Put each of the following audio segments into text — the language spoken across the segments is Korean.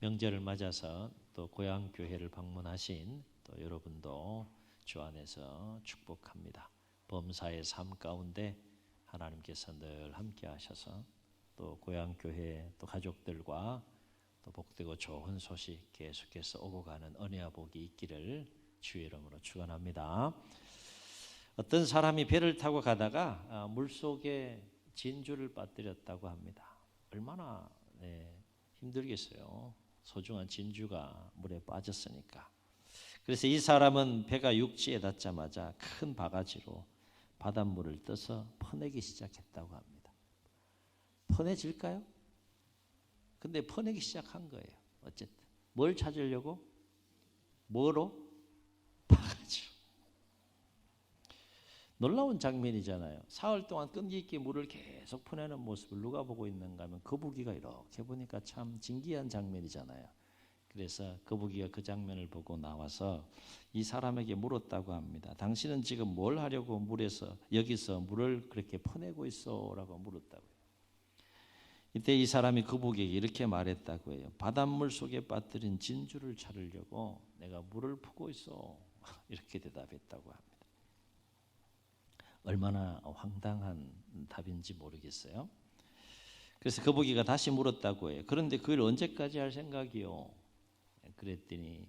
명절을 맞아서 또 고향 교회를 방문하신 또 여러분도 주 안에서 축복합니다. 범사의 삶 가운데 하나님께서 늘 함께 하셔서 또 고향 교회 또 가족들과 또 복되고 좋은 소식 계속해서 오고 가는 은혜와 복이 있기를 주의 이름으로 축원합니다. 어떤 사람이 배를 타고 가다가 물속에 진주를 빠뜨렸다고 합니다. 얼마나 힘들겠어요. 소중한 진주가 물에 빠졌으니까. 그래서 이 사람은 배가 육지에 닿자마자 큰 바가지로 바닷물을 떠서 퍼내기 시작했다고 합니다. 퍼내질까요? 근데 퍼내기 시작한 거예요. 어쨌든 뭘 찾으려고? 뭐로? 바가지로. 놀라운 장면이잖아요. 사흘 동안 끈기 있게 물을 계속 퍼내는 모습을 누가 보고 있는가 하면 거북이가 이렇게 보니까 참 진기한 장면이잖아요. 그래서 거북이가 그 장면을 보고 나와서 이 사람에게 물었다고 합니다. 당신은 지금 뭘 하려고 여기서 물을 그렇게 퍼내고 있어? 라고 물었다고요. 이때 이 사람이 거북이에게 이렇게 말했다고 해요. 바닷물 속에 빠뜨린 진주를 찾으려고 내가 물을 푸고 있어. 이렇게 대답했다고 합니다. 얼마나 황당한 답인지 모르겠어요. 그래서 거북이가 다시 물었다고 해요. 그런데 그걸 언제까지 할 생각이요? 그랬더니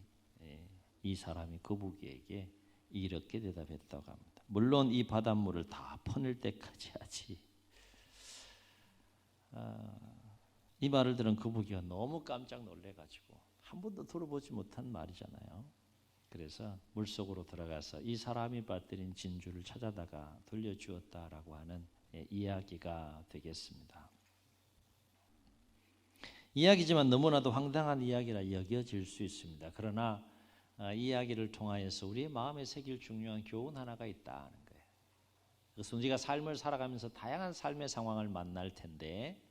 이 사람이 거북이에게 이렇게 대답했다고 합니다. 물론 이 바닷물을 다 퍼낼 때까지 하지. 이 말을 들은 거북이가 너무 깜짝 놀래가지고 한 번도 들어보지 못한 말이잖아요. 그래서 물속으로 들어가서 이 사람이 빠뜨린 진주를 찾아다가 돌려주었다라고 하는 이야기가 되겠습니다. 이야기지만 너무나도 황당한 이야기라 여겨질 수 있습니다. 그러나 이 이야기를 통하여서 우리의 마음에 새길 중요한 교훈 하나가 있다는 거예요. 그래서 우리가 삶을 살아가면서 다양한 삶의 상황을 만날 텐데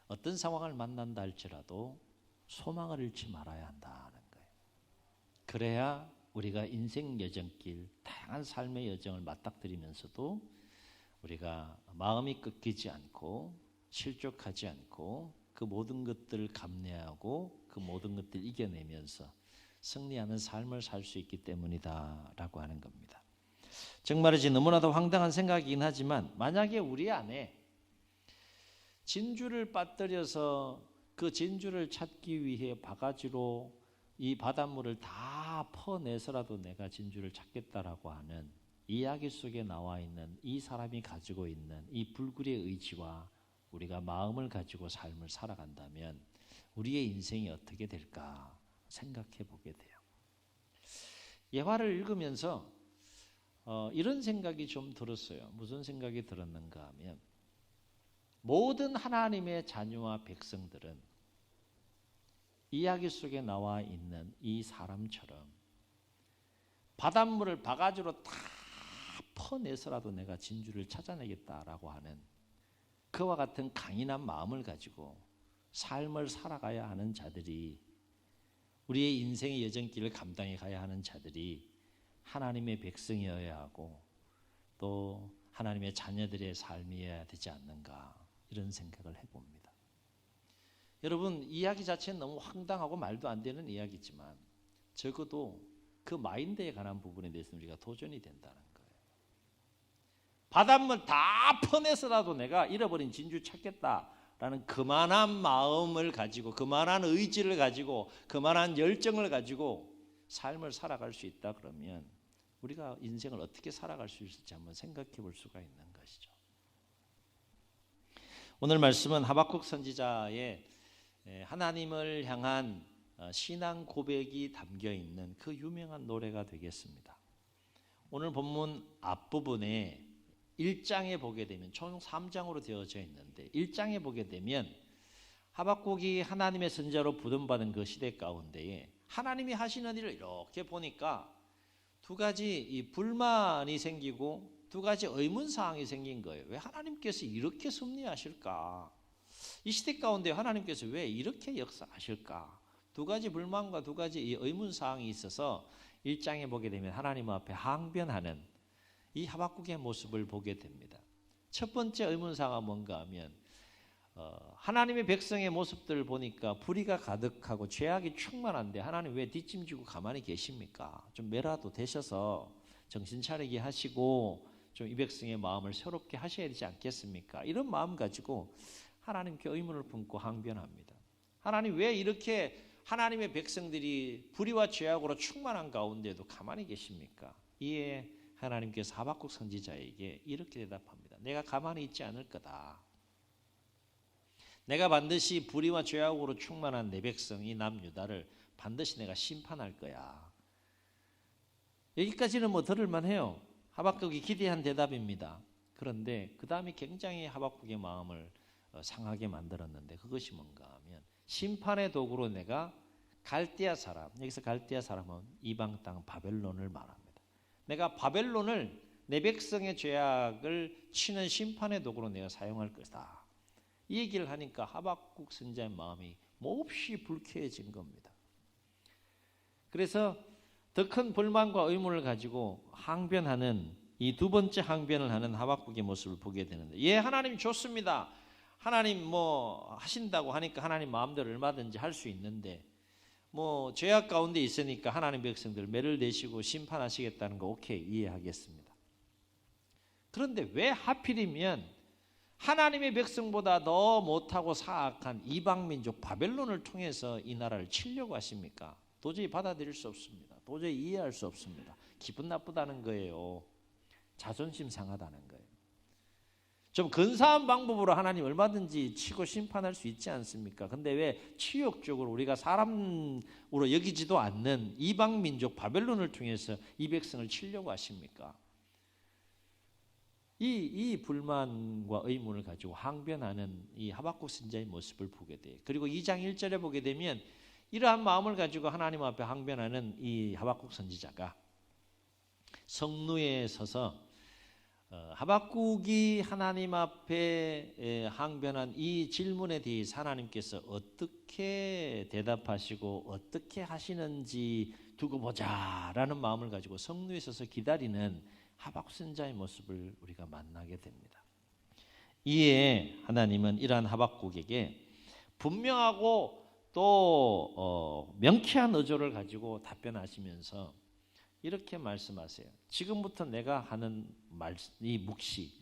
어떤 상황을 만난다 할지라도 소망을 잃지 말아야 한다는 거예요. 그래야 우리가 인생 여정길, 다양한 삶의 여정을 맞닥뜨리면서도 우리가 마음이 꺾이지 않고 실족하지 않고 그 모든 것들을 감내하고 그 모든 것들을 이겨내면서 승리하는 삶을 살 수 있기 때문이다라고 하는 겁니다. 정말이지 너무나도 황당한 생각이긴 하지만 만약에 우리 안에 진주를 빠뜨려서 그 진주를 찾기 위해 바가지로 이 바닷물을 다 퍼내서라도 내가 진주를 찾겠다라고 하는 이야기 속에 나와 있는 이 사람이 가지고 있는 이 불굴의 의지와 우리가 마음을 가지고 삶을 살아간다면 우리의 인생이 어떻게 될까 생각해 보게 돼요. 예화를 읽으면서 이런 생각이 좀 들었어요. 무슨 생각이 들었는가 하면 모든 하나님의 자녀와 백성들은 이야기 속에 나와 있는 이 사람처럼 바닷물을 바가지로 다 퍼내서라도 내가 진주를 찾아내겠다라고 하는 그와 같은 강인한 마음을 가지고 삶을 살아가야 하는 자들이 우리의 인생의 여정길을 감당해 가야 하는 자들이 하나님의 백성이어야 하고 또 하나님의 자녀들의 삶이어야 되지 않는가 이런 생각을 해봅니다. 여러분 이야기 자체는 너무 황당하고 말도 안 되는 이야기지만 적어도 그 마인드에 관한 부분에 대해서는 우리가 도전이 된다는 거예요. 바닷물 다 퍼내서라도 내가 잃어버린 진주 찾겠다라는 그만한 마음을 가지고 그만한 의지를 가지고 그만한 열정을 가지고 삶을 살아갈 수 있다 그러면 우리가 인생을 어떻게 살아갈 수 있을지 한번 생각해 볼 수가 있는 것이죠. 오늘 말씀은 하박국 선지자의 하나님을 향한 신앙 고백이 담겨 있는 그 유명한 노래가 되겠습니다. 오늘 본문 앞부분에 1장에 보게 되면 총 3장으로 되어져 있는데 1장에 보게 되면 하박국이 하나님의 선지자로 부름받은 그 시대 가운데에 하나님이 하시는 일을 이렇게 보니까 두 가지 이 불만이 생기고 두 가지 의문사항이 생긴 거예요. 왜 하나님께서 이렇게 섭리하실까? 이 시대 가운데 하나님께서 왜 이렇게 역사하실까? 두 가지 불만과 두 가지 의문사항이 있어서 1장에 보게 되면 하나님 앞에 항변하는 이 하박국의 모습을 보게 됩니다. 첫 번째 의문사항은 뭔가 하면 하나님의 백성의 모습들을 보니까 불의가 가득하고 죄악이 충만한데 하나님 왜 뒷짐지고 가만히 계십니까? 좀 매라도 되셔서 정신 차리게 하시고 좀 이 백성의 마음을 새롭게 하셔야 되지 않겠습니까? 이런 마음 가지고 하나님께 의문을 품고 항변합니다. 하나님 왜 이렇게 하나님의 백성들이 불의와 죄악으로 충만한 가운데도 가만히 계십니까? 이에 하나님께서 하박국 선지자에게 이렇게 대답합니다. 내가 가만히 있지 않을 거다. 내가 반드시 불의와 죄악으로 충만한 내 백성 이 남유다를 반드시 내가 심판할 거야. 여기까지는 뭐 들을만 해요. 하박국이 기대한 대답입니다. 그런데 그 다음에 굉장히 하박국의 마음을 상하게 만들었는데 그것이 뭔가 하면 심판의 도구로 내가 갈대아 사람, 여기서 갈대아 사람은 이방 땅 바벨론을 말합니다. 내가 바벨론을 내 백성의 죄악을 치는 심판의 도구로 내가 사용할 것이다. 이 얘기를 하니까 하박국 선지자의 마음이 몹시 불쾌해진 겁니다. 그래서 더 큰 불만과 의문을 가지고 항변하는 이 두 번째 항변을 하는 하박국의 모습을 보게 되는데, 예, 하나님 좋습니다. 하나님 뭐 하신다고 하니까 하나님 마음대로 얼마든지 할 수 있는데 뭐 죄악 가운데 있으니까 하나님 백성들 매를 내시고 심판하시겠다는 거 오케이, 이해하겠습니다. 그런데 왜 하필이면 하나님의 백성보다 더 못하고 사악한 이방민족 바벨론을 통해서 이 나라를 치려고 하십니까? 도저히 받아들일 수 없습니다. 도저히 이해할 수 없습니다. 기분 나쁘다는 거예요. 자존심 상하다는 거예요. 좀 근사한 방법으로 하나님 얼마든지 치고 심판할 수 있지 않습니까? 근데 왜 치욕적으로 우리가 사람으로 여기지도 않는 이방민족 바벨론을 통해서 이 백성을 치려고 하십니까? 이 불만과 의문을 가지고 항변하는 이 하박국 선지자의 모습을 보게 돼요. 그리고 2장 1절에 보게 되면 이러한 마음을 가지고 하나님 앞에 항변하는 이 하박국 선지자가 성루에 서서 하박국이 하나님 앞에 항변한 이 질문에 대해서 하나님께서 어떻게 대답하시고 어떻게 하시는지 두고 보자라는 마음을 가지고 성루에 서서 기다리는 하박국 선지자의 모습을 우리가 만나게 됩니다. 이에 하나님은 이러한 하박국에게 분명하고 또 명쾌한 의조를 가지고 답변하시면서 이렇게 말씀하세요. 지금부터 내가 하는 이 묵시,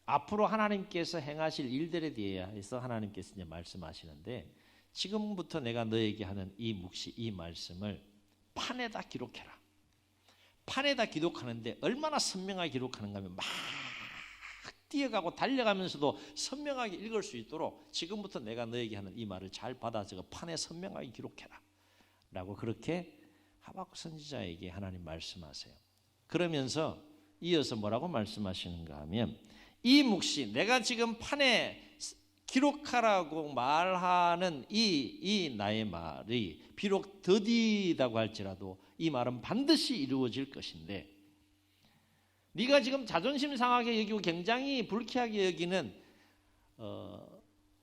앞으로 하나님께서 행하실 일들에 대해서 하나님께서 이제 말씀하시는데, 지금부터 내가 너에게 하는 이 묵시, 이 말씀을 판에다 기록해라. 판에다 기록하는데 얼마나 선명하게 기록하는가 하면 막 뛰어가고 달려가면서도 선명하게 읽을 수 있도록 지금부터 내가 너에게 하는 이 말을 잘 받아 적어 판에 선명하게 기록해라 라고 그렇게 하박국 선지자에게 하나님 말씀하세요. 그러면서 이어서 뭐라고 말씀하시는가 하면, 이 묵시, 내가 지금 판에 기록하라고 말하는 이 나의 말이 비록 더디다고 할지라도 이 말은 반드시 이루어질 것인데, 네가 지금 자존심 상하게 여기고 굉장히 불쾌하게 여기는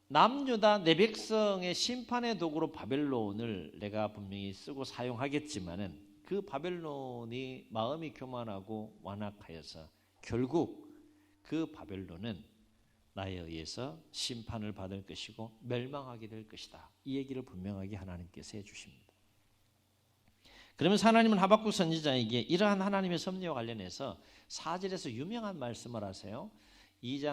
남유다 내 백성의 심판의 도구로 바벨론을 내가 분명히 쓰고 사용하겠지만은 그 바벨론이 마음이 교만하고 완악하여서 결국 그 바벨론은 나에 의해서 심판을 받을 것이고 멸망하게 될 것이다. 이 얘기를 분명하게 하나님께서 해주십니다. 그러면서 하나님은 하박국 선지자에게 이러한 하나님의 섭리와 관련해서 4절에서 유명한 말씀을 하세요.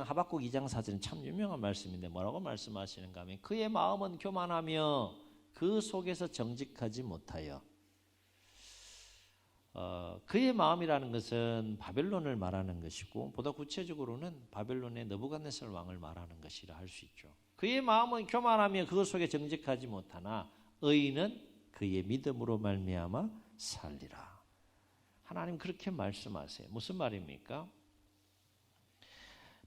하박국 2장 4절은 참 유명한 말씀인데 뭐라고 말씀하시는가 하면, 그의 마음은 교만하며 그 속에서 정직하지 못하여. 그의 마음이라는 것은 바벨론을 말하는 것이고, 보다 구체적으로는 바벨론의 느부갓네살 왕을 말하는 것이라 할 수 있죠. 그의 마음은 교만하며 그 속에 정직하지 못하나 의인은 그의 믿음으로 말미암아 살리라. 하나님 그렇게 말씀하세요. 무슨 말입니까?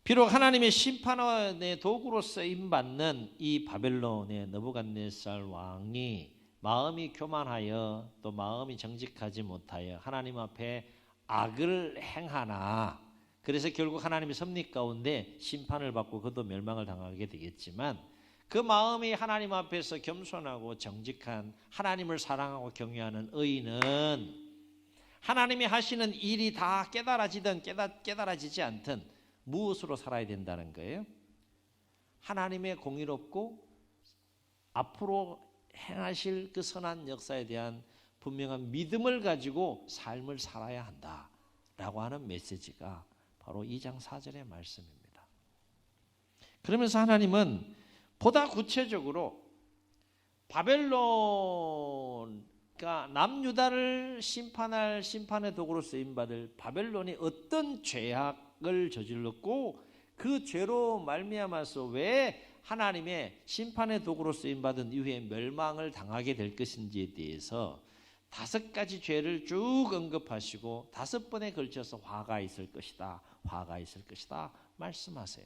비록 하나님의 심판의 도구로 쓰임받는 이 바벨론의 느부갓네살 왕이 마음이 교만하여 또 마음이 정직하지 못하여 하나님 앞에 악을 행하나, 그래서 결국 하나님의 섭리 가운데 심판을 받고 그도 멸망을 당하게 되겠지만, 그 마음이 하나님 앞에서 겸손하고 정직한 하나님을 사랑하고 경외하는 의인은 하나님이 하시는 일이 다 깨달아지든 깨달아지지 않든 무엇으로 살아야 된다는 거예요? 하나님의 공의롭고 앞으로 행하실 그 선한 역사에 대한 분명한 믿음을 가지고 삶을 살아야 한다라고 하는 메시지가 바로 2장 4절의 말씀입니다. 그러면서 하나님은 보다 구체적으로 바벨론, 그러니까 남유다를 심판할 심판의 도구로 쓰임받을 바벨론이 어떤 죄악을 저질렀고 그 죄로 말미암아서 왜 하나님의 심판의 도구로 쓰임받은 이후에 멸망을 당하게 될 것인지에 대해서 5가지 죄를 쭉 언급하시고 5번에 걸쳐서 화가 있을 것이다, 화가 있을 것이다 말씀하세요.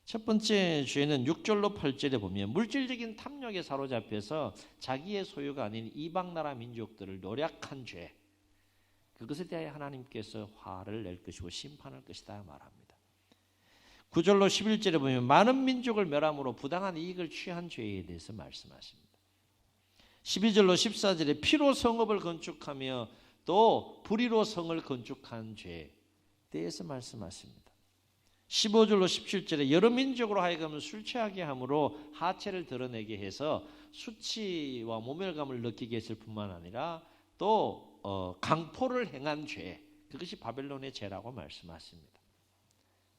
첫 번째 죄는 6절로 8절에 보면 물질적인 탐욕에 사로잡혀서 자기의 소유가 아닌 이방 나라 민족들을 노략한 죄, 그것에 대하여 하나님께서 화를 낼 것이고 심판할 것이다 말합니다. 9절로 11절에 보면 많은 민족을 멸함으로 부당한 이익을 취한 죄에 대해서 말씀하십니다. 12절로 14절에 피로 성읍을 건축하며 또 불의로 성을 건축한 죄에 대해서 말씀하십니다. 15절로 17절에 여러 민족으로 하여금 술 취하게 함으로 하체를 드러내게 해서 수치와 모멸감을 느끼게 했을 뿐만 아니라 또 강포를 행한 죄, 그것이 바벨론의 죄라고 말씀하십니다.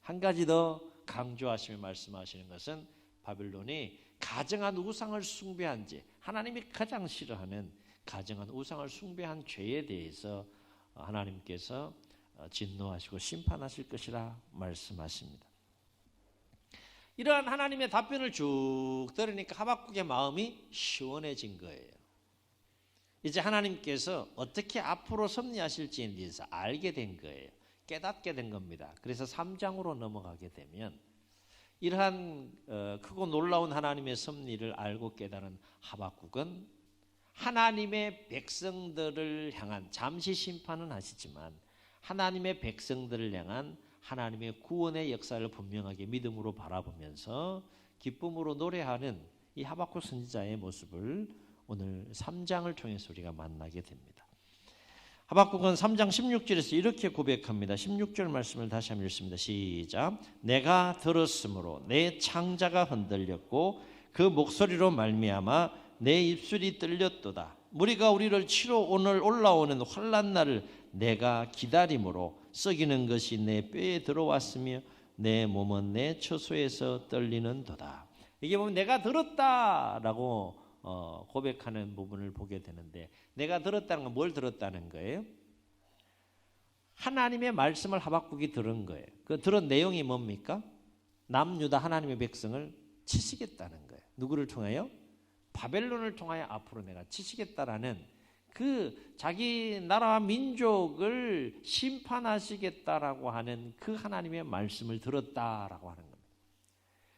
한 가지 더 강조하시며 말씀하시는 것은 바벨론이 가증한 우상을 숭배한 죄, 하나님이 가장 싫어하는 가증한 우상을 숭배한 죄에 대해서 하나님께서 진노하시고 심판하실 것이라 말씀하십니다. 이러한 하나님의 답변을 쭉 들으니까 하박국의 마음이 시원해진 거예요. 이제 하나님께서 어떻게 앞으로 섭리하실지에 대해서 알게 된 거예요. 깨닫게 된 겁니다. 그래서 3장으로 넘어가게 되면 이러한 크고 놀라운 하나님의 섭리를 알고 깨달은 하박국은 하나님의 백성들을 향한, 잠시 심판은 하시지만 하나님의 백성들을 향한 하나님의 구원의 역사를 분명하게 믿음으로 바라보면서 기쁨으로 노래하는 이 하박국 선지자의 모습을 오늘 3장을 통해서 우리가 만나게 됩니다. 하박국은 3장 16절에서 이렇게 고백합니다. 16절 말씀을 다시 한번 읽습니다. 시작. 내가 들었으므로 내 창자가 흔들렸고 그 목소리로 말미암아 내 입술이 떨렸도다. 무리가 우리를 치러 오늘 올라오는 환난 날을 내가 기다림으로 썩이는 것이 내 뼈에 들어왔으며 내 몸은 내 처소에서 떨리는도다. 이게 보면 내가 들었다라고 고백하는 부분을 보게 되는데, 내가 들었다는 건 뭘 들었다는 거예요? 하나님의 말씀을 하박국이 들은 거예요. 그 들은 내용이 뭡니까? 남유다 하나님의 백성을 치시겠다는 거예요. 누구를 통하여? 바벨론을 통하여 앞으로 내가 치시겠다라는 그 자기 나라와 민족을 심판하시겠다라고 하는 그 하나님의 말씀을 들었다라고 하는 겁니다.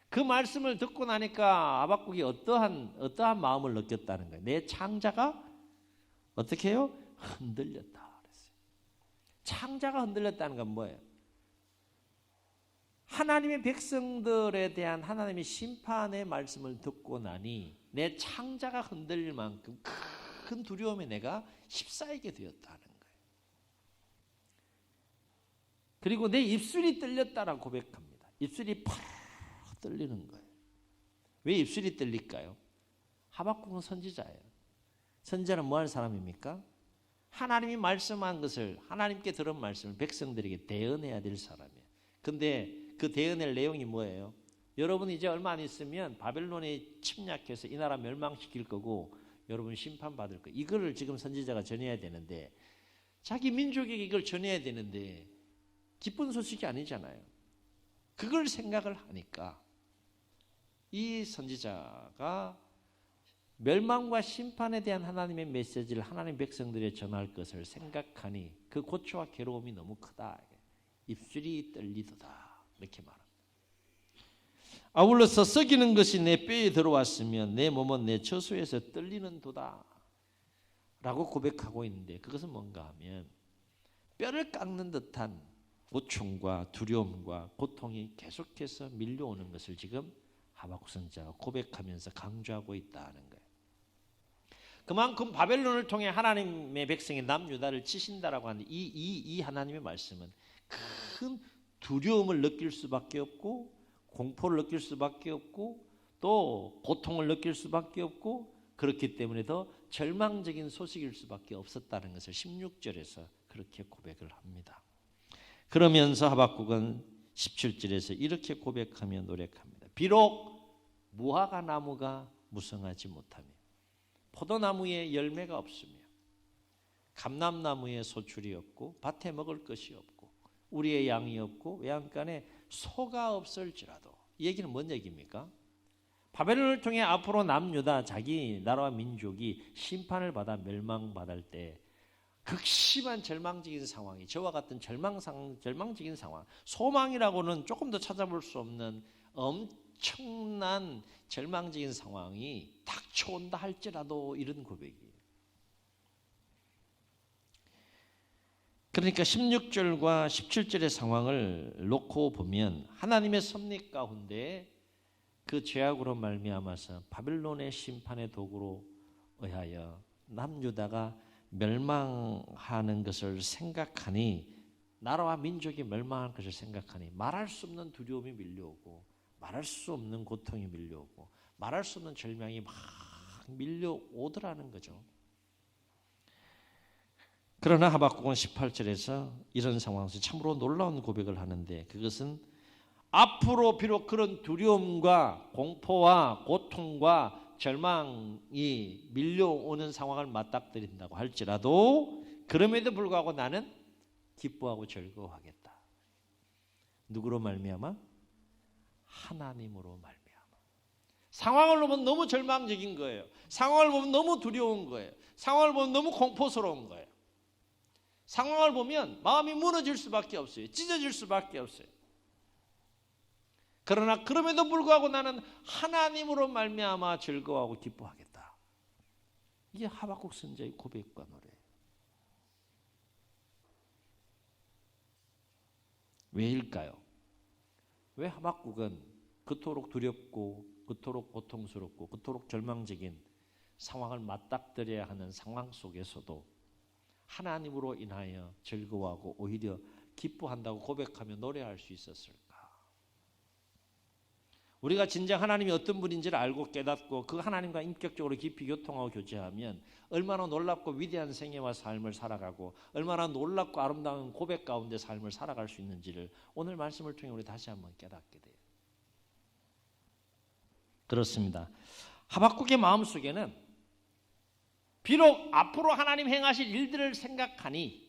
그 말씀을 듣고 나니까 하박국이 어떠한 마음을 느꼈다는 거예요. 내 창자가 어떻게 해요? 흔들렸다 그랬어요. 창자가 흔들렸다는 건 뭐예요? 하나님의 백성들에 대한 하나님의 심판의 말씀을 듣고 나니 내 창자가 흔들릴 만큼 큰 두려움에 내가 휩싸이게 되었다는 거예요. 그리고 내 입술이 떨렸다라고 고백합니다. 입술이 팍 떨리는 거예요. 왜 입술이 떨릴까요? 하박국은 선지자예요. 선지자는 뭐 하는 사람입니까? 하나님이 말씀한 것을, 하나님께 들은 말씀을 백성들에게 대언해야 될 사람이에요. 근데 그 대언할 내용이 뭐예요? 여러분 이제 얼마 안 있으면 바벨론이 침략해서 이 나라 멸망시킬 거고 여러분 심판받을 거예요. 이거를 지금 선지자가 전해야 되는데, 자기 민족에게 이걸 전해야 되는데 기쁜 소식이 아니잖아요. 그걸 생각을 하니까 이 선지자가 멸망과 심판에 대한 하나님의 메시지를 하나님 백성들에 전할 것을 생각하니 그 고초와 괴로움이 너무 크다. 입술이 떨리도다. 이렇게 말합니다. 아울러서 썩이는 것이 내 뼈에 들어왔으면 내 몸은 내 처소에서 떨리는 도다 라고 고백하고 있는데, 그것은 뭔가 하면 뼈를 깎는 듯한 고충과 두려움과 고통이 계속해서 밀려오는 것을 지금 하박국 선지자가 고백하면서 강조하고 있다는 거예요. 그만큼 바벨론을 통해 하나님의 백성이 남유다를 치신다라고 하는 이 하나님의 말씀은 큰 두려움을 느낄 수밖에 없고 공포를 느낄 수밖에 없고 또 고통을 느낄 수밖에 없고 그렇기 때문에 더 절망적인 소식일 수밖에 없었다는 것을 16절에서 그렇게 고백을 합니다. 그러면서 하박국은 17절에서 이렇게 고백하며 노력합니다. 비록 무화과 나무가 무성하지 못하며 포도나무에 열매가 없으며 감람나무에 소출이 없고 밭에 먹을 것이 없고 우리의 양이 없고 외양간에 소가 없을지라도, 이 얘기는 뭔 얘기입니까? 바벨론을 통해 앞으로 남유다 자기 나라와 민족이 심판을 받아 멸망받을 때 극심한 절망적인 상황이, 저와 같은 절망적인 상황, 소망이라고는 조금 더 찾아볼 수 없는 엄청난 절망적인 상황이 닥쳐온다 할지라도, 이런 고백이에요. 그러니까 16절과 17절의 상황을 놓고 보면 하나님의 섭리 가운데 그 죄악으로 말미암아서 바벨론의 심판의 도구로 의하여 남유다가 멸망하는 것을 생각하니, 나라와 민족이 멸망할 것을 생각하니 말할 수 없는 두려움이 밀려오고 말할 수 없는 고통이 밀려오고 말할 수 없는 절망이 막 밀려오더라는 거죠. 그러나 하박국은 18절에서 이런 상황에서 참으로 놀라운 고백을 하는데, 그것은 앞으로 비록 그런 두려움과 공포와 고통과 절망이 밀려오는 상황을 맞닥뜨린다고 할지라도 그럼에도 불구하고 나는 기뻐하고 즐거워하겠다. 누구로 말미암아? 하나님으로 말미암아. 상황을 보면 너무 절망적인 거예요. 상황을 보면 너무 두려운 거예요. 상황을 보면 너무 공포스러운 거예요. 상황을 보면 마음이 무너질 수밖에 없어요. 찢어질 수밖에 없어요. 그러나 그럼에도 불구하고 나는 하나님으로 말미암아 즐거워하고 기뻐하겠다. 이게 하박국 선지자의 고백과 노래예요. 왜일까요? 왜 하박국은 그토록 두렵고 그토록 고통스럽고 그토록 절망적인 상황을 맞닥뜨려야 하는 상황 속에서도 하나님으로 인하여 즐거워하고 오히려 기뻐한다고 고백하며 노래할 수 있었을까? 우리가 진정 하나님이 어떤 분인지를 알고 깨닫고 그 하나님과 인격적으로 깊이 교통하고 교제하면 얼마나 놀랍고 위대한 생애와 삶을 살아가고 얼마나 놀랍고 아름다운 고백 가운데 삶을 살아갈 수 있는지를 오늘 말씀을 통해 우리 다시 한번 깨닫게 돼요. 그렇습니다. 하박국의 마음속에는 비록 앞으로 하나님 행하실 일들을 생각하니,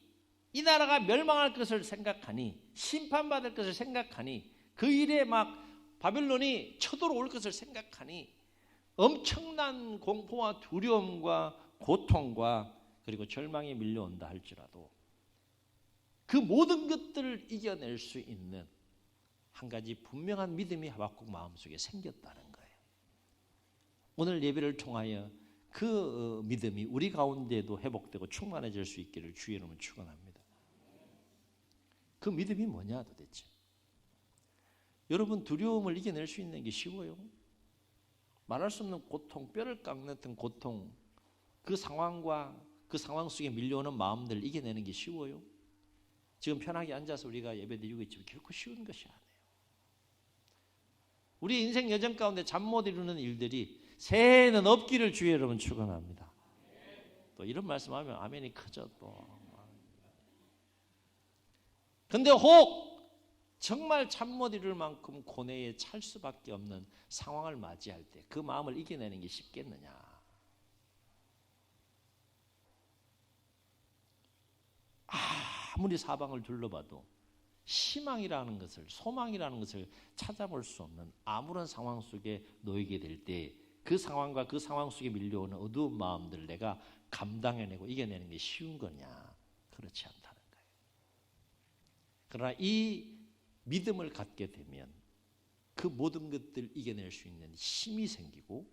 이 나라가 멸망할 것을 생각하니, 심판받을 것을 생각하니, 그 일에 막 바벨론이 쳐들어올 것을 생각하니 엄청난 공포와 두려움과 고통과 그리고 절망이 밀려온다 할지라도 그 모든 것들을 이겨낼 수 있는 한 가지 분명한 믿음이 하박국 마음속에 생겼다는 거예요. 오늘 예배를 통하여 그 믿음이 우리 가운데도 회복되고 충만해질 수 있기를 주의 이름으로 축원합니다. 그 믿음이 뭐냐 도대체? 여러분, 두려움을 이겨낼 수 있는 게 쉬워요? 말할 수 없는 고통, 뼈를 깎는 고통, 그 상황과 그 상황 속에 밀려오는 마음들을 이겨내는 게 쉬워요? 지금 편하게 앉아서 우리가 예배드리고 있지만 결코 쉬운 것이 아니에요. 우리 인생 여정 가운데 잠 못 이루는 일들이 새해에는 없기를 주의 여러분 축원합니다. 또 이런 말씀하면 아멘이 크죠. 또 근데 혹 정말 잠 못 이룰 만큼 고뇌에 찰 수밖에 없는 상황을 맞이할 때 그 마음을 이겨내는 게 쉽겠느냐? 아무리 사방을 둘러봐도 희망이라는 것을, 소망이라는 것을 찾아볼 수 없는 아무런 상황 속에 놓이게 될 때 그 상황과 그 상황 속에 밀려오는 어두운 마음들을 내가 감당해내고 이겨내는 게 쉬운 거냐? 그렇지 않다는 거예요. 그러나 이 믿음을 갖게 되면 그 모든 것들을 이겨낼 수 있는 힘이 생기고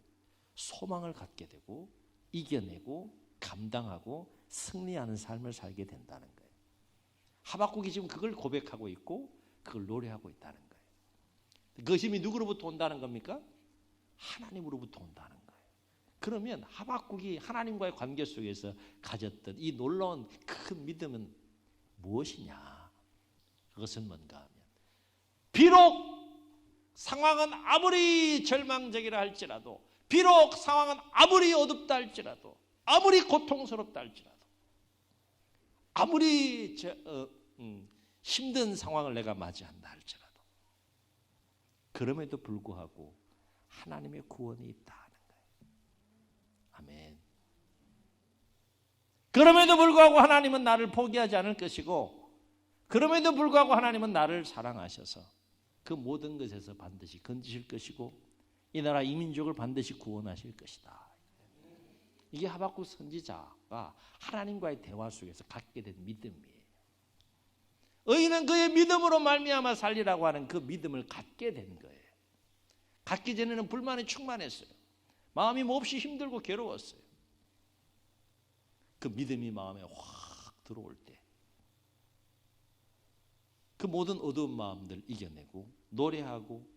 소망을 갖게 되고 이겨내고 감당하고 승리하는 삶을 살게 된다는 거예요. 하박국이 지금 그걸 고백하고 있고 그걸 노래하고 있다는 거예요. 그 힘이 누구로부터 온다는 겁니까? 하나님으로부터 온다는 거예요. 그러면 하박국이 하나님과의 관계 속에서 가졌던 이 놀라운 큰 믿음은 무엇이냐? 그것은 뭔가 하면 비록 상황은 아무리 절망적이라 할지라도, 비록 상황은 아무리 어둡다 할지라도, 아무리 고통스럽다 할지라도, 아무리 힘든 상황을 내가 맞이한다 할지라도, 그럼에도 불구하고 하나님의 구원이 있다는 거예요. 아멘. 그럼에도 불구하고 하나님은 나를 포기하지 않을 것이고, 그럼에도 불구하고 하나님은 나를 사랑하셔서 그 모든 것에서 반드시 건지실 것이고, 이 나라 이 민족을 반드시 구원하실 것이다. 이게 하박국 선지자가 하나님과의 대화 속에서 갖게 된 믿음이에요. 의인은 그의 믿음으로 말미암아 살리라고 하는 그 믿음을 갖게 된 거예요. 갖기 전에는 불만이 충만했어요. 마음이 몹시 힘들고 괴로웠어요. 그 믿음이 마음에 확 들어올 때 그 모든 어두운 마음들 이겨내고 노래하고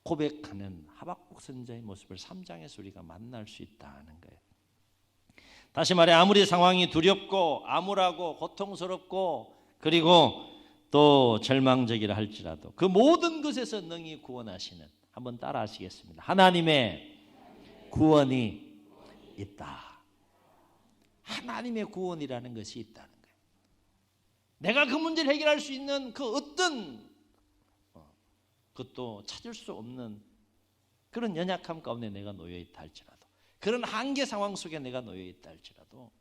고백하는 하박국 선지자의 모습을 3장에서 우리가 만날 수 있다는 거예요. 다시 말해, 아무리 상황이 두렵고 암울하고 고통스럽고 그리고 또 절망적이라 할지라도 그 모든 것에서 능히 구원하시는, 한번 따라 하시겠습니다. 하나님의 구원이 있다. 하나님의 구원이라는 것이 있다는 거예요. 내가 그 문제를 해결할 수 있는 그 어떤 그것도 찾을 수 없는 그런 연약함 가운데 내가 놓여 있다 할지라도, 그런 한계 상황 속에 내가 놓여 있다 할지라도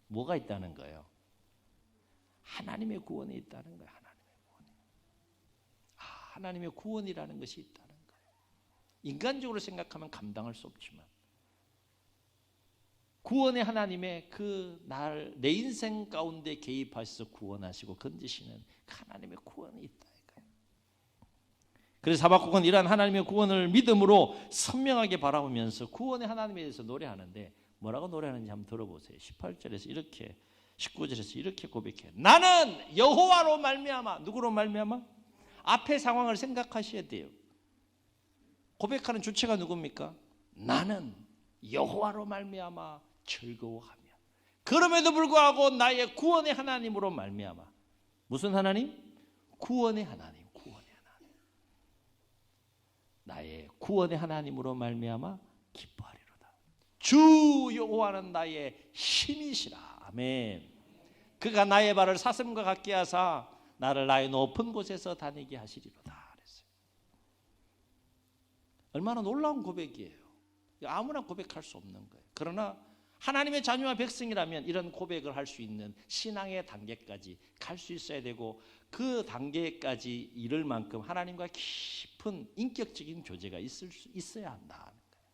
뭐가 있다는 거예요? 하나님의 구원이 있다는 거예요. 하나님의 구원이. 하나님의 구원이라는 것이 있다는 거예요. 인간적으로 생각하면 감당할 수 없지만 구원의 하나님의 내 인생 가운데 개입하셔서 구원하시고 건지시는 그 하나님의 구원이 있다. 그래서 하박국은 이러한 하나님의 구원을 믿음으로 선명하게 바라보면서 구원의 하나님에 대해서 노래하는데, 뭐라고 노래하는지 한번 들어보세요. 18절에서 이렇게, 19절에서 이렇게 고백해요. 나는 여호와로 말미암아. 누구로 말미암아? 앞의 상황을 생각하셔야 돼요. 고백하는 주체가 누굽니까? 나는 여호와로 말미암아 즐거워하며, 그럼에도 불구하고 나의 구원의 하나님으로 말미암아. 무슨 하나님? 구원의 하나님. 나의 구원의 하나님으로 말미암아 기뻐하리로다. 주 여호와는 나의 힘이시라. 아멘. 그가 나의 발을 사슴과 같게 하사 나를 나의 높은 곳에서 다니게 하시리로다. 그랬어요. 얼마나 놀라운 고백이에요. 아무나 고백할 수 없는 거예요. 그러나 하나님의 자녀와 백성이라면 이런 고백을 할 수 있는 신앙의 단계까지 갈 수 있어야 되고, 그 단계까지 이를 만큼 하나님과 깊은 인격적인 교제가 있어야 한다는 거예요.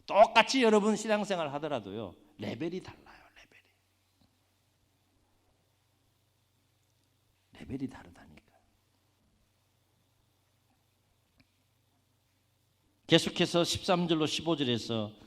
똑같이 여러분 신앙생활 하더라도요, 레벨이 달라요. 레벨이 다르다니까. 계속해서 13절로 15절에서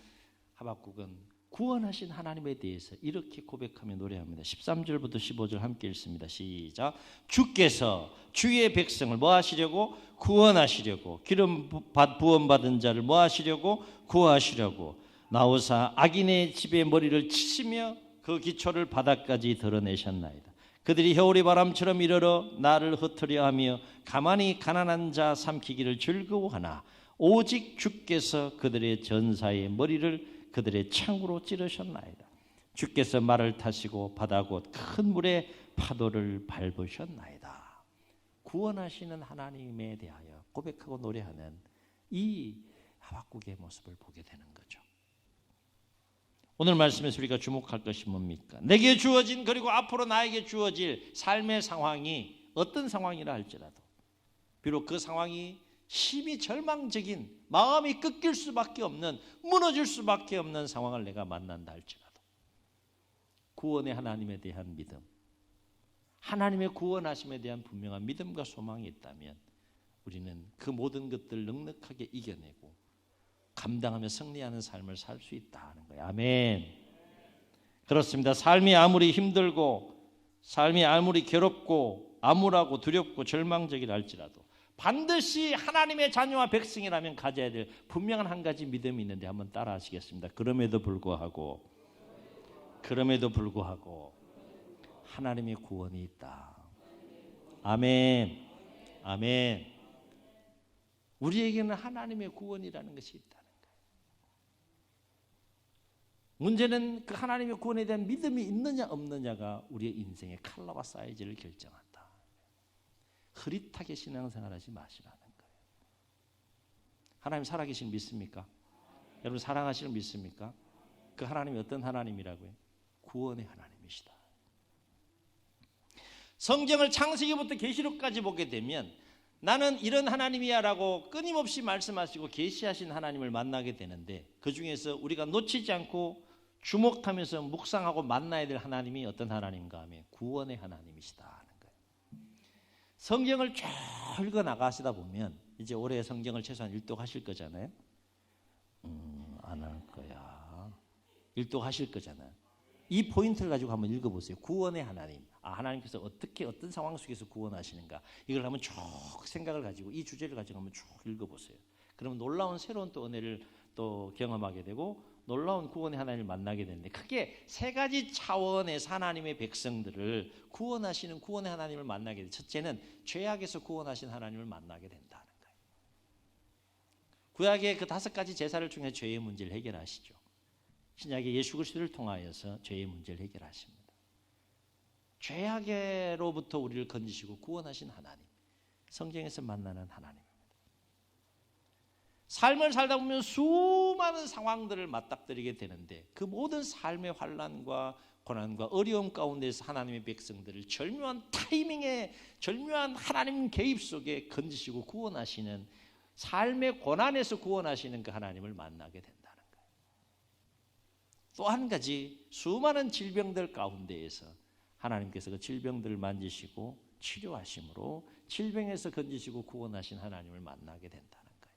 하박국은 구원하신 하나님에 대해서 이렇게 구백하며 노래합니다. 13절부터 15절 함께 읽습니다. 시작. 주께서 주의 백성을 뭐 하시려고? 구원하시려고. 기름 부음 받은 자를 뭐 하시려고? 구하시려고. 나오사 악인의 집에 머리를 치시며 그 기초를 바닥까지 드러내셨나이다. 그들이 겨울의 바람처럼 이르러 나를 흩으려 하며 가만히 가난한 자 삼키기를 즐거워하나 오직 주께서 그들의 전사의 머리를 그들의 창으로 찌르셨나이다. 주께서 말을 타시고 바다 곧 큰 물의 파도를 밟으셨나이다. 구원하시는 하나님에 대하여 고백하고 노래하는 이 하박국의 모습을 보게 되는 거죠. 오늘 말씀에서 우리가 주목할 것이 뭡니까? 내게 주어진, 그리고 앞으로 나에게 주어질 삶의 상황이 어떤 상황이라 할지라도, 비록 그 상황이 심히 절망적인, 마음이 꺾일 수밖에 없는, 무너질 수밖에 없는 상황을 내가 만난다 할지라도 구원의 하나님에 대한 믿음, 하나님의 구원하심에 대한 분명한 믿음과 소망이 있다면 우리는 그 모든 것들을 넉넉하게 이겨내고 감당하며 승리하는 삶을 살 수 있다는 거예요. 아멘. 그렇습니다. 삶이 아무리 힘들고, 삶이 아무리 괴롭고 암울하고 두렵고 절망적이라 할지라도 반드시 하나님의 자녀와 백성이라면 가져야 될 분명한 한 가지 믿음이 있는데 한번 따라 하시겠습니다. 그럼에도 불구하고 하나님의 구원이 있다. 아멘. 아멘. 우리에게는 하나님의 구원이라는 것이 있다는 거예요. 문제는 그 하나님의 구원에 대한 믿음이 있느냐 없느냐가 우리의 인생의 컬러와 사이즈를 결정한다. 흐릿하게 신앙생활하지 마시라는 거예요. 하나님 살아계신 믿습니까? 여러분 사랑하시는 믿습니까? 그 하나님이 어떤 하나님이라고요? 구원의 하나님이시다. 성경을 창세기부터 계시록까지 보게 되면 나는 이런 하나님이야 라고 끊임없이 말씀하시고 계시하신 하나님을 만나게 되는데, 그 중에서 우리가 놓치지 않고 주목하면서 묵상하고 만나야 될 하나님이 어떤 하나님인가 하면 구원의 하나님이시다 하는 거예요. 성경을 쭉 읽어 나가시다 보면 이제 올해 성경을 최소한 일독하실 거잖아요. 안 할 거야. 일독하실 거잖아요. 이 포인트를 가지고 한번 읽어보세요. 구원의 하나님. 하나님께서 어떻게 어떤 상황 속에서 구원하시는가, 이걸 한번 쭉 생각을 가지고 이 주제를 가지고 한번 쭉 읽어보세요. 그러면 놀라운 새로운 또 은혜를 또 경험하게 되고 놀라운 구원의 하나님을 만나게 되는데, 크게 세 가지 차원의 하나님의 백성들을 구원하시는 구원의 하나님을 만나게 돼. 첫째는 죄악에서 구원하신 하나님을 만나게 된다는 거예요. 구약의 그 5가지 제사를 통해 죄의 문제를 해결하시죠. 신약의 예수 그리스도를 통하여서 죄의 문제를 해결하십니다. 죄악으로부터 우리를 건지시고 구원하신 하나님, 성경에서 만나는 하나님입니다. 삶을 살다 보면 수많은 상황들을 맞닥뜨리게 되는데, 그 모든 삶의 환난과 고난과 어려움 가운데서 하나님의 백성들을 절묘한 타이밍에 절묘한 하나님 개입 속에 건지시고 구원하시는, 삶의 고난에서 구원하시는 그 하나님을 만나게 된다는 거예요. 또 한 가지, 수많은 질병들 가운데에서 하나님께서 그 질병들을 만지시고 치료하심으로 질병에서 건지시고 구원하신 하나님을 만나게 된다는 거예요.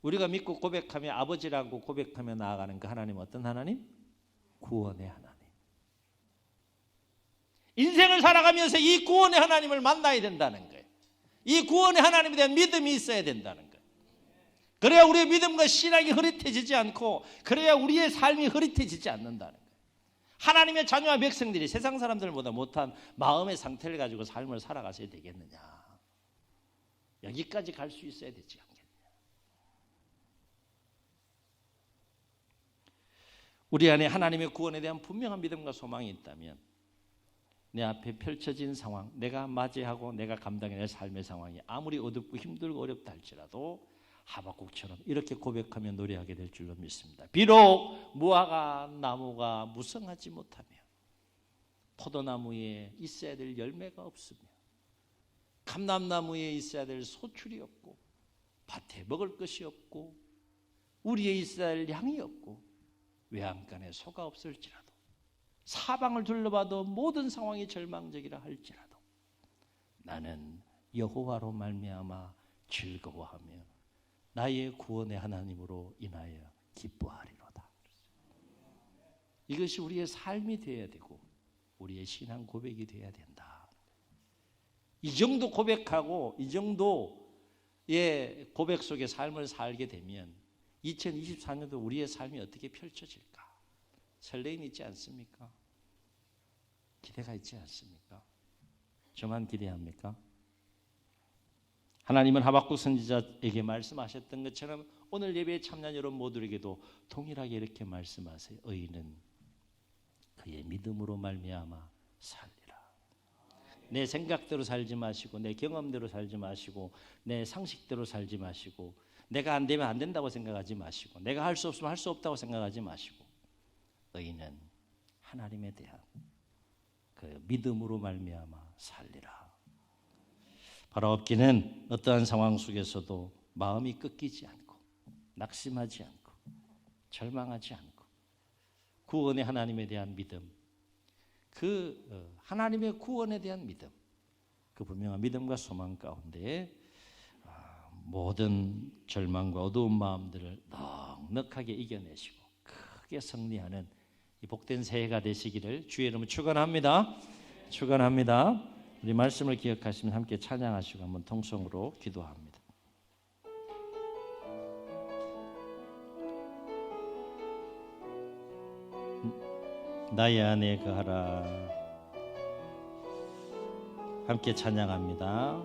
우리가 믿고 고백하며 아버지라고 고백하며 나아가는 그 하나님, 어떤 하나님? 구원의 하나님. 인생을 살아가면서 이 구원의 하나님을 만나야 된다는 거예요. 이 구원의 하나님에 대한 믿음이 있어야 된다는 거예요. 그래야 우리의 믿음과 신앙이 흐릿해지지 않고, 그래야 우리의 삶이 흐릿해지지 않는다는 거예요. 하나님의 자녀와 백성들이 세상 사람들보다 못한 마음의 상태를 가지고 삶을 살아가셔야 되겠느냐? 여기까지 갈 수 있어야 되지 않겠느냐? 우리 안에 하나님의 구원에 대한 분명한 믿음과 소망이 있다면, 내 앞에 펼쳐진 상황, 내가 맞이하고 내가 감당해야 할 삶의 상황이 아무리 어둡고 힘들고 어렵다 할지라도 하박국처럼 이렇게 고백하며 노래하게 될 줄로 믿습니다. 비록 무화과 나무가 무성하지 못하며 포도나무에 있어야 될 열매가 없으며 감람나무에 있어야 될 소출이 없고 밭에 먹을 것이 없고 우리에 있어야 할 양이 없고 외양간에 소가 없을지라도 사방을 둘러봐도 모든 상황이 절망적이라 할지라도 나는 여호와로 말미암아 즐거워하며 나의 구원의 하나님으로 인하여 기뻐하리로다. 이것이 우리의 삶이 되어야 되고 우리의 신앙 고백이 되어야 된다. 이 정도 고백하고 이 정도의 고백 속에 삶을 살게 되면 2024년도 우리의 삶이 어떻게 펼쳐질까? 설레임 있지 않습니까? 기대가 있지 않습니까? 저만 기대합니까? 하나님은 하박국 선지자에게 말씀하셨던 것처럼 오늘 예배에 참여한 여러분 모두에게도 동일하게 이렇게 말씀하세요. 의인은 그의 믿음으로 말미암아 살리라. 내 생각대로 살지 마시고 내 경험대로 살지 마시고 내 상식대로 살지 마시고 내가 안 되면 안 된다고 생각하지 마시고 내가 할 수 없으면 할 수 없다고 생각하지 마시고 의인은 하나님에 대한 그 믿음으로 말미암아 살리라. 바로 없기는 어떠한 상황 속에서도 마음이 꺾이지 않고 낙심하지 않고 절망하지 않고 구원의 하나님에 대한 믿음, 그 하나님의 구원에 대한 믿음, 그 분명한 믿음과 소망 가운데 모든 절망과 어두운 마음들을 넉넉하게 이겨내시고 크게 승리하는 이 복된 새해가 되시기를 주의 이름으로 축원합니다. 축원합니다. 우리 말씀을 기억하시면 함께 찬양하시고 한번 통성으로 기도합니다. 나의 안에 거하라. 함께 찬양합니다.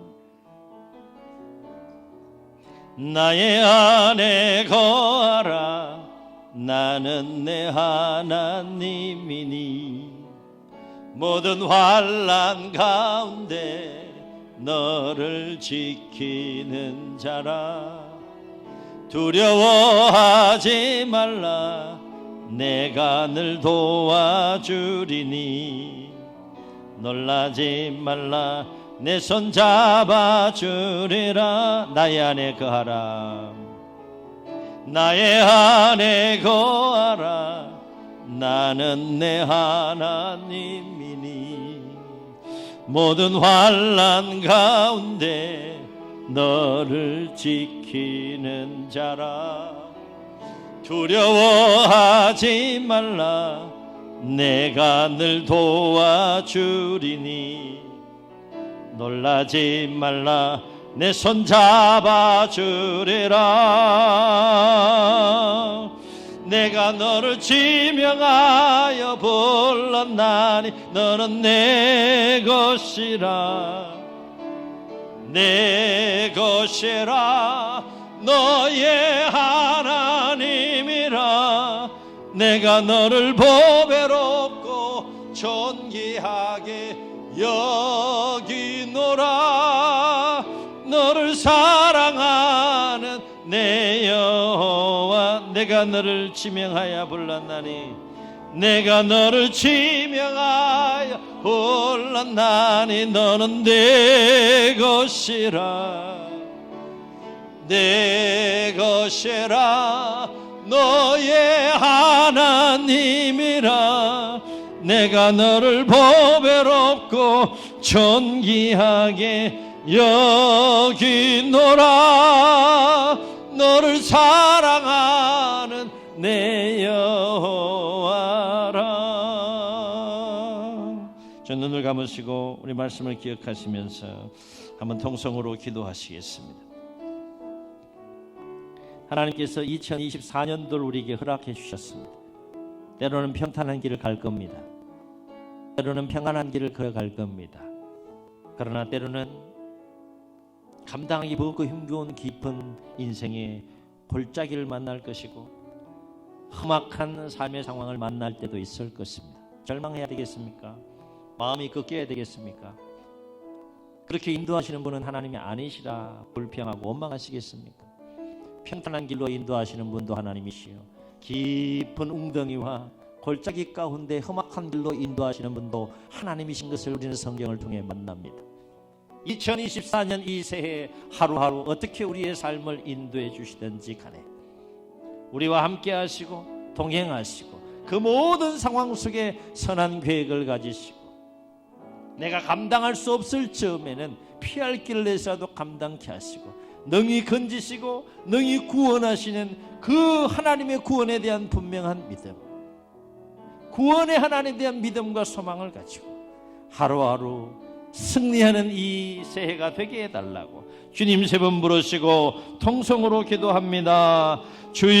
나의 안에 거하라. 나는 내 하나님이니 모든 환난 가운데 너를 지키는 자라. 두려워하지 말라. 내가 늘 도와주리니 놀라지 말라. 내 손 잡아주리라. 나의 안에 거하라. 나의 안에 거하라. 나는 내 하나님이니 모든 환난 가운데 너를 지키는 자라. 두려워하지 말라. 내가 늘 도와주리니 놀라지 말라. 내 손 잡아주리라. 내가 너를 지명하여 불렀나니 너는 내 것이라. 내 것이라. 너의 하나님이라. 내가 너를 보배롭고 존귀하게 여기노라. 너를 사랑하는 내 여호와. 내가 너를 지명하여 불렀나니 내가 너를 지명하여 불렀나니 너는 내 것이라. 내 것이라. 너의 하나님이라. 내가 너를 보배롭고 존귀하게 여기노라. 너를 사랑하는 내 여호와라. 저 눈을 감으시고 우리 말씀을 기억하시면서 한번 통성으로 기도하시겠습니다. 하나님께서 2024년도를 우리에게 허락해 주셨습니다. 때로는 평탄한 길을 갈 겁니다. 때로는 평안한 길을 걸어갈 겁니다. 그러나 때로는 감당하기 무겁고 힘겨운 깊은 인생의 골짜기를 만날 것이고 험악한 삶의 상황을 만날 때도 있을 것입니다. 절망해야 되겠습니까? 마음이 꺾여야 되겠습니까? 그렇게 인도하시는 분은 하나님이 아니시라 불평하고 원망하시겠습니까? 평탄한 길로 인도하시는 분도 하나님이시요 깊은 웅덩이와 골짜기 가운데 험악한 길로 인도하시는 분도 하나님이신 것을 우리는 성경을 통해 만납니다. 2024년 이 새해 하루하루 어떻게 우리의 삶을 인도해 주시든지 간에 우리와 함께 하시고 동행하시고 그 모든 상황 속에 선한 계획을 가지시고 내가 감당할 수 없을 즈음에는 피할 길을 내서라도 감당케 하시고 능히 건지시고 능히 구원하시는 그 하나님의 구원에 대한 분명한 믿음, 구원의 하나님에 대한 믿음과 소망을 가지고 하루하루 승리하는 이 새해가 되게 해달라고 주님 세 번 부르시고 통성으로 기도합니다. 주여